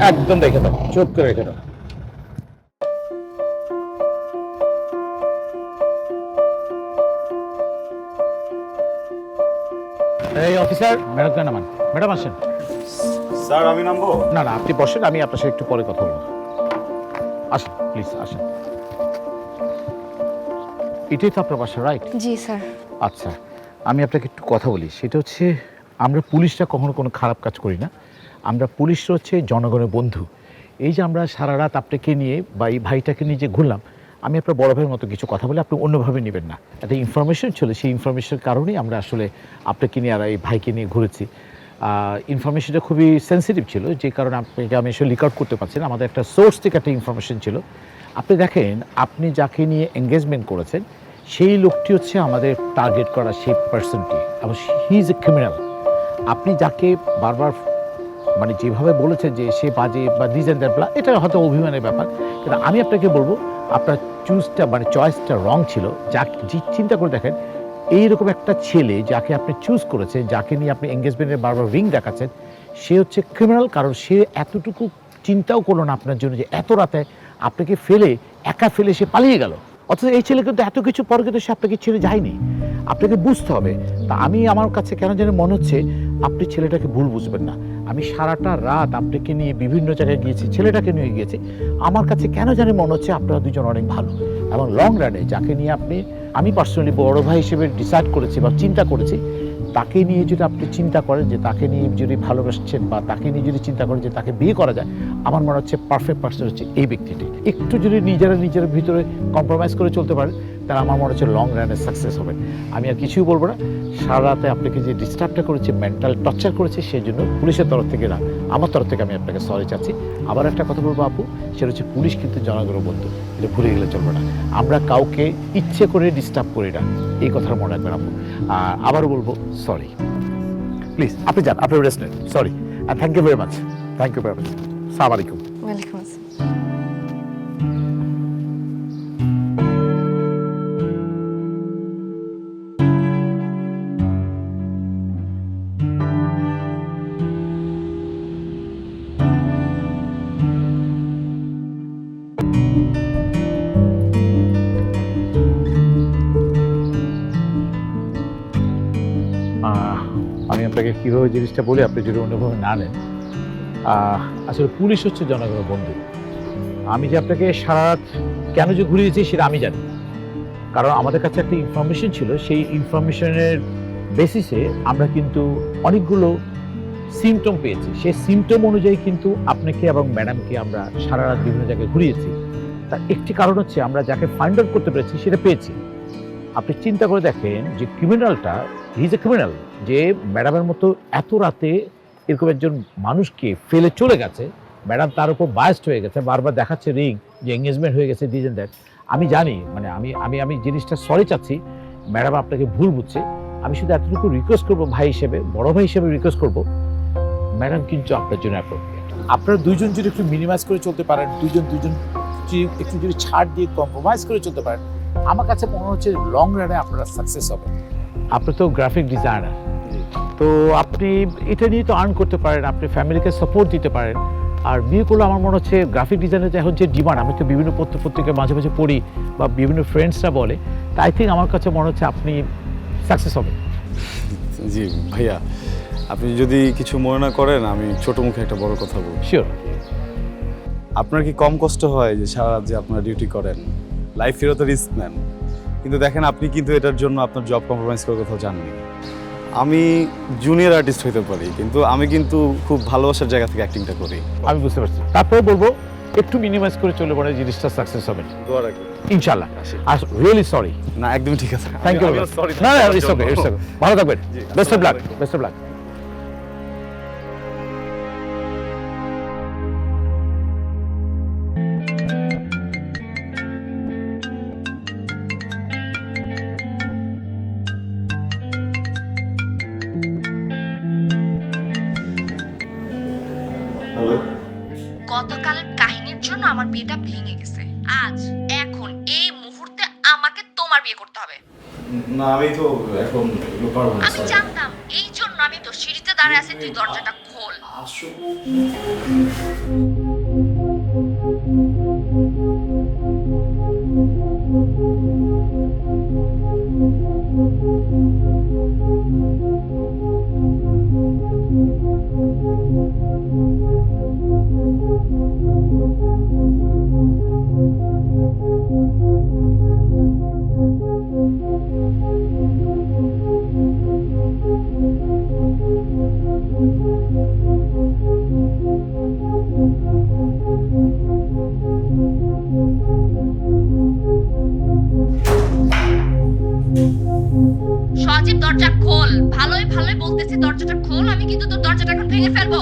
একদম রেখে দাও, চুপ করে রেখে দাও। এই অফিসার, ম্যাডামকে নামান। ম্যাডাম আসেন। স্যার আমি নামবো? না না, আপনি বসেন, আমি আপনার সাথে একটু পরে কথা বলবো। আসেন প্লিজ, আসেন। এটাই তো আপনার বাসা, রাইট? জি স্যার। আচ্ছা, আমি আপনাকে একটু কথা বলি। সেটা হচ্ছে, আমরা পুলিশরা কখনো কোনো খারাপ কাজ করি না। আমরা পুলিশরা হচ্ছে জনগণের বন্ধু। এই যে আমরা সারা রাত আপনাকে নিয়ে বা এই ভাইটাকে নিয়ে যে ঘুরলাম, আমি আপনার বড় ভাইয়ের মতো কিছু কথা বলে আপনি অন্যভাবে নেবেন না। একটা ইনফরমেশন ছিল, সেই ইনফরমেশনের কারণেই আমরা আসলে আপনাকে নিয়ে আর এই ভাইকে নিয়ে ঘুরেছি। ইনফরমেশনটা খুবই সেন্সিটিভ ছিল, যে কারণে আপনাকে আমি আসলে লিক আউট করতে পারছি না। আমাদের একটা সোর্স থেকে একটা ইনফরমেশন ছিল। আপনি দেখেন, আপনি যাকে নিয়ে এঙ্গেজমেন্ট করেছেন সেই লোকটি হচ্ছে আমাদের টার্গেট করা সেই পার্সনটি, এবং হি ইজ এ ক্রিমিনাল। আপনি যাকে বারবার মানে যেভাবে বলেছেন যে সে বাজে বা দিস অ্যান্ড দ্যাট, এটা হয়তো অভিমানের ব্যাপার, কিন্তু আমি আপনাকে বলবো আপনার চুজটা মানে চয়েসটা রং ছিল। যে চিন্তা করে দেখেন, এইরকম একটা ছেলে যাকে আপনি চুজ করেছেন, যাকে নিয়ে আপনি এঙ্গেজমেন্টের বারবার রিং দেখাচ্ছেন, সে হচ্ছে ক্রিমিনাল। কারণ সে এতটুকু চিন্তাও করলো না আপনার জন্য যে এত রাতে আপনাকে ফেলে, একা ফেলে সে পালিয়ে গেল। অথচ এই ছেলে কিন্তু এত কিছু পরে কিন্তু সে আপনাকে ছেড়ে যায়নি। আপনাকে বুঝতে হবে। তা আমি, আমার কাছে কেন যেন মনে হচ্ছে আপনি ছেলেটাকে ভুল বুঝবেন না। আমি সারাটা রাত আপনাকে নিয়ে বিভিন্ন জায়গায় গিয়েছি, ছেলেটাকে নিয়ে গিয়েছি। আমার কাছে কেন জানি মনে হচ্ছে আপনারা দুজন অনেক ভালো, এবং লং রানে যাকে নিয়ে আপনি, আমি পার্সোনালি বড় ভাই হিসেবে ডিসাইড করেছি বা চিন্তা করেছি, তাকে নিয়ে যদি আপনি চিন্তা করেন যে তাকে নিয়ে যদি ভালোবাসছেন বা তাকে নিয়ে যদি চিন্তা করেন যে তাকে বিয়ে করা যায়, আমার মনে হচ্ছে পারফেক্ট পার্সন হচ্ছে এই ব্যক্তিটি। একটু যদি নিজের ভিতরে কম্প্রোমাইজ করে চলতে পারেন, তাহলে আমার মনে হচ্ছে লং রানে সাকসেস হবে। আমি আর কিছুই বলবো না। সারা রাতে আপনাকে যে ডিস্টার্বটা করেছে, মেন্টাল টর্চার করেছে, সেই জন্য পুলিশের তরফ থেকে না, আমার তরফ থেকে আমি আপনাকে সরি চাচ্ছি। আবার একটা কথা বলবো আপু, সেটা হচ্ছে পুলিশ কিন্তু জনগণের বন্ধু, এটা ভুলে গেলে চলবে না। আমরা কাউকে ইচ্ছে করে ডিস্টার্ব করি না, এই কথাটা মনে রাখবেন আপু। আর আবারও বলবো সরি, প্লিজ আপনি যান, আপনি রেস্ট নেন। সরি, আর thank you very much, thank you very much. সালাম আলাইকুম। ওয়েলকাম আসসালাম। আমি আপনাকে কীভাবে জিনিসটা বলি, আপনি যদি অন্যভাবে না নেন। আসলে পুলিশ হচ্ছে জনগণের বন্ধু। আমি যে আপনাকে সারা রাত কেন যে ঘুরিয়েছি সেটা আমি জানি, কারণ আমাদের কাছে একটা ইনফরমেশন ছিল। সেই ইনফরমেশনের বেসিসে আমরা কিন্তু অনেকগুলো সিমটম পেয়েছি। সেই সিমটম অনুযায়ী কিন্তু আপনাকে এবং ম্যাডামকে আমরা সারা রাত বিভিন্ন জায়গায় ঘুরিয়েছি। তার একটি কারণ হচ্ছে আমরা যাকে ফাইন্ড আউট করতে পেরেছি সেটা পেয়েছি। আপনি চিন্তা করে দেখেন যে ক্রিমিনালটা, হি ইজ এ ক্রিমিনাল, যে ম্যাডামের মতো এত রাতে এরকম একজন মানুষকে ফেলে চলে গেছে। ম্যাডাম তার উপর বায়াসড হয়ে গেছে, বারবার দেখাচ্ছে রিং যে এঙ্গেজমেন্ট হয়ে গেছে, দিস এন্ড দ্যাট। আমি জানি, মানে আমি আমি আমি জিনিসটা সরি চাচ্ছি, ম্যাডাম আপনাকে ভুল বুঝছে। আমি শুধু এতটুকু রিকোয়েস্ট করবো, ভাই হিসেবে, বড় ভাই হিসেবে রিকোয়েস্ট করবো, ম্যাডাম কিন্তু আপনার জন্য অ্যাপ্রোপ্রিয়েট। আপনারা দুইজন যদি একটু মিনিমাইজ করে চলতে পারেন, দুইজন একটু যদি ছাড় দিয়ে কম্প্রোমাইজ করে চলতে পারেন, আমার কাছে মনে হচ্ছে লং রানে আপনারা সাকসেস হবে। আপনি তো গ্রাফিক ডিজাইনার, তো আপনি এটা নিয়ে তো আর্ন করতে পারেন, আপনি ফ্যামিলিকে সাপোর্ট দিতে পারেন। আর বিয়ে করলে আমার মনে হচ্ছে গ্রাফিক ডিজাইনের এখন যে ডিমান্ড, আমি তো বিভিন্ন পত্রিকায় মাঝে মাঝে পড়ি বা বিভিন্ন ফ্রেন্ডসরা বলে, তাই থিঙ্ক আমার কাছে মনে হচ্ছে আপনি সাকসেস হবেন। জি ভাইয়া, আপনি যদি কিছু মনে না করেন, আমি ছোট মুখে একটা বড় কথা বলব। শিওর। আপনার কি কম কষ্ট হয় যে সারা রাত যে আপনারা ডিউটি করেন, লাইফ ফেরত রিস্ক নেন, কিন্তু দেখেন আপনি কিন্তু এটার জন্য আপনার জব কম্প্রোমাইজ করে কোথাও যাননি। আমি জুনিয়র আর্টিস্ট হইতে পারি, কিন্তু আমি কিন্তু খুব ভালোবাসার জায়গা থেকে অ্যাক্টিংটা করি। আমি বুঝতে পারছি। তারপরে বলবো একটু মিনিমাইজ করে চলে পড়ে জিনিসটা সাকসেস হবে ইনশাআল্লাহ। আর রিয়েলি সরি। না, একদমই ঠিক আছে। Thank you. না না, ইটস ওকে, ইটস ওকে। ভালো থাকবেন। Best of luck, best of luck. গতকালের কাহিনীর জন্য আমার বিয়েটা ভেঙে গেছে। আজ, এখন, এই মুহূর্তে আমাকে তোমার বিয়ে করতে হবে। না, আমি তো এখন পারবো না। আমি জানতাম, এই জন্য আমি তো সিঁড়িতে দাঁড়ায় আছি, তুই দরজাটা খোল। সজীব দরজা খোল, ভালোই ভালোই বলতেছি দরজাটা খোল, আমি কিন্তু তোর দরজাটা এখন ভেঙে ফেলবো।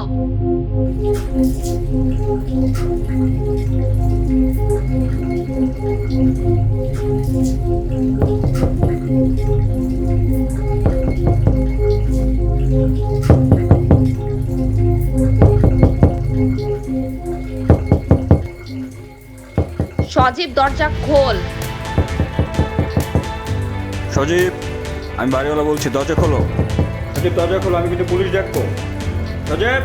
সজীব দরজা খোল। সজীব, আমি বাড়িওয়ালা বলছি, দরজা খোলো। সজীব দরজা খোলো, আমি কিন্তু পুলিশ ডাকবো। সজীব।